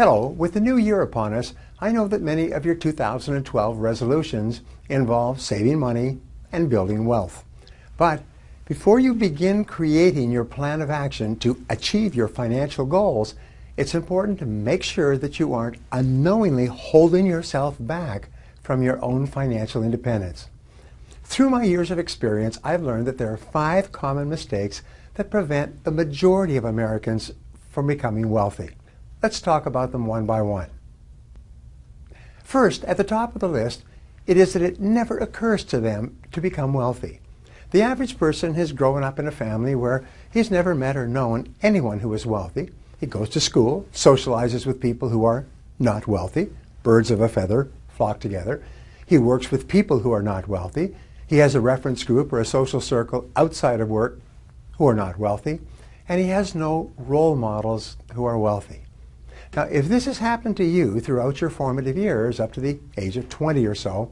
Hello, with the new year upon us, I know that many of your 2012 resolutions involve saving money and building wealth. But before you begin creating your plan of action to achieve your financial goals, it's important to make sure that you aren't unknowingly holding yourself back from your own financial independence. Through my years of experience, I've learned that there are 5 common mistakes that prevent the majority of Americans from becoming wealthy. Let's talk about them one by one. First, at the top of the list, it is that it never occurs to them to become wealthy. The average person has grown up in a family where he's never met or known anyone who is wealthy. He goes to school, socializes with people who are not wealthy. Birds of a feather flock together. He works with people who are not wealthy. He has a reference group or a social circle outside of work who are not wealthy. And he has no role models who are wealthy. Now, if this has happened to you throughout your formative years, up to the age of 20 or so,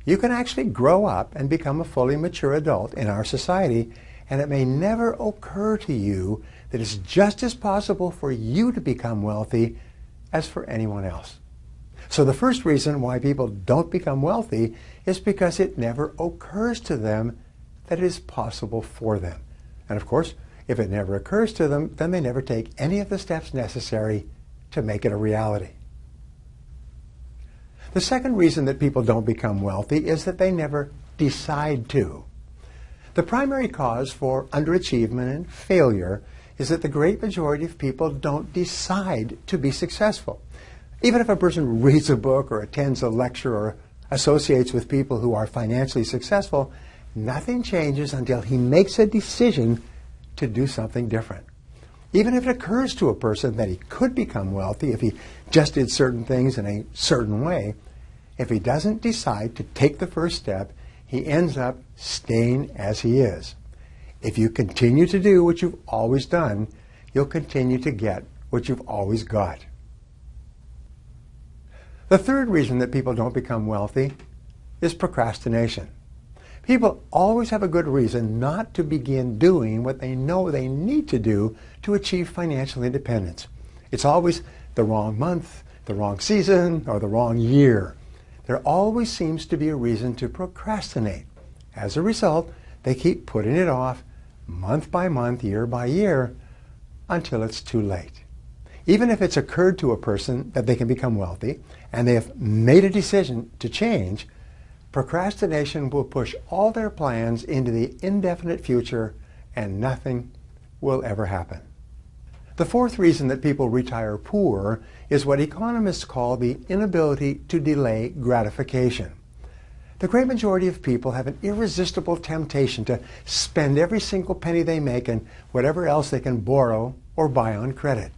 you can actually grow up and become a fully mature adult in our society, and it may never occur to you that it's just as possible for you to become wealthy as for anyone else. So the first reason why people don't become wealthy is because it never occurs to them that it is possible for them. And of course, if it never occurs to them, then they never take any of the steps necessary to make it a reality. The second reason that people don't become wealthy is that they never decide to. The primary cause for underachievement and failure is that the great majority of people don't decide to be successful. Even if a person reads a book or attends a lecture or associates with people who are financially successful, nothing changes until he makes a decision to do something different. Even if it occurs to a person that he could become wealthy if he just did certain things in a certain way, if he doesn't decide to take the first step, he ends up staying as he is. If you continue to do what you've always done, you'll continue to get what you've always got. The third reason that people don't become wealthy is procrastination. People always have a good reason not to begin doing what they know they need to do to achieve financial independence. It's always the wrong month, the wrong season, or the wrong year. There always seems to be a reason to procrastinate. As a result, they keep putting it off month by month, year by year, until it's too late. Even if it's occurred to a person that they can become wealthy, and they have made a decision to change, procrastination will push all their plans into the indefinite future, and nothing will ever happen. The fourth reason that people retire poor is what economists call the inability to delay gratification. The great majority of people have an irresistible temptation to spend every single penny they make and whatever else they can borrow or buy on credit.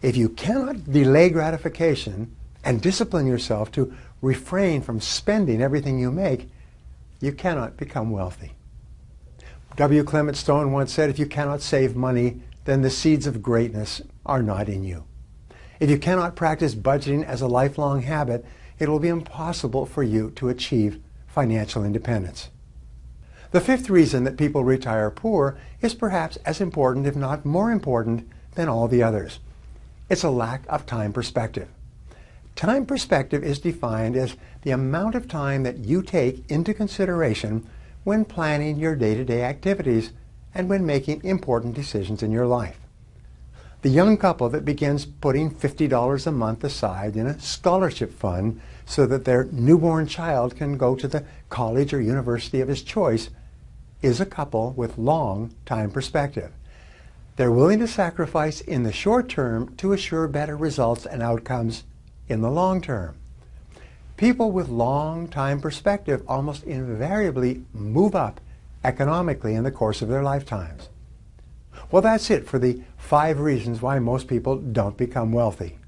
If you cannot delay gratification and discipline yourself to refrain from spending everything you make, you cannot become wealthy. W. Clement Stone once said, if you cannot save money, then the seeds of greatness are not in you. If you cannot practice budgeting as a lifelong habit, it will be impossible for you to achieve financial independence. The fifth reason that people retire poor is perhaps as important, if not more important, than all the others. It's a lack of time perspective. Time perspective is defined as the amount of time that you take into consideration when planning your day-to-day activities and when making important decisions in your life. The young couple that begins putting $50 a month aside in a scholarship fund so that their newborn child can go to the college or university of his choice is a couple with long time perspective. They're willing to sacrifice in the short term to assure better results and outcomes in the long term. People with long time perspective almost invariably move up economically in the course of their lifetimes. Well, that's it for the 5 reasons why most people don't become wealthy.